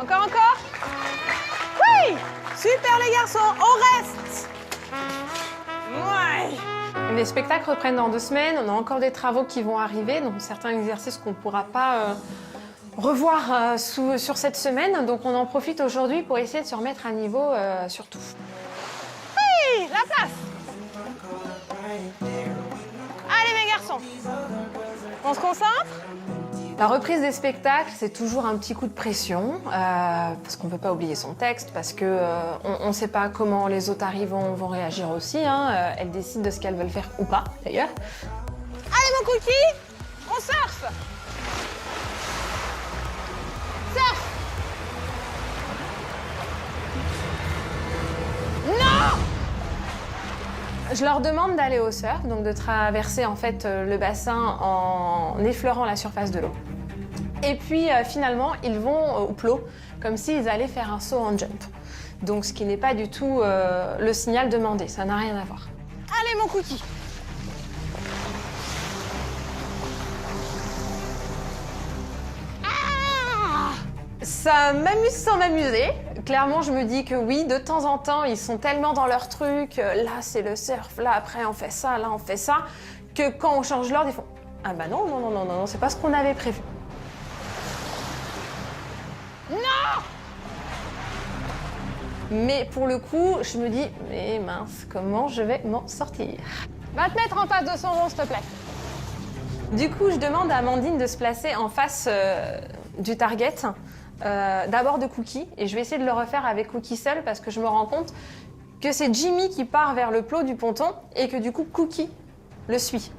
Encore, encore. Oui. Super les garçons, on reste. Ouais. Les spectacles reprennent dans 2 semaines, on a encore des travaux qui vont arriver, donc certains exercices qu'on ne pourra pas revoir sur cette semaine, donc on en profite aujourd'hui pour essayer de se remettre à niveau sur tout. Oui, la place. Allez mes garçons, on se concentre? La reprise des spectacles, c'est toujours un petit coup de pression, parce qu'on ne veut pas oublier son texte, parce qu'on ne sait pas comment les autres arrivants vont réagir aussi. Elles décident de ce qu'elles veulent faire ou pas, d'ailleurs. Allez mon cookie, on surfe. Surf. Non! Je leur demande d'aller au surf, donc de traverser en fait le bassin en effleurant la surface de l'eau. Et puis finalement, ils vont au plot, comme s'ils allaient faire un saut en jump. Donc ce qui n'est pas du tout le signal demandé, ça n'a rien à voir. Allez mon cookie. Ah! Ça m'amuse sans m'amuser. Clairement, je me dis que oui, de temps en temps, ils sont tellement dans leur truc. Là, c'est le surf, là, après, on fait ça, là, on fait ça, que quand on change l'ordre, ils font « Ah bah non, non, non, non, non, c'est pas ce qu'on avait prévu. » Non! Mais pour le coup, je me dis « Mais mince, comment je vais m'en sortir ?» Va te mettre en face de son rond, s'il te plaît. Du coup, je demande à Amandine de se placer en face du target, d'abord de Cookie, et je vais essayer de le refaire avec Cookie seul parce que je me rends compte que c'est Jimmy qui part vers le plot du ponton et que du coup Cookie le suit.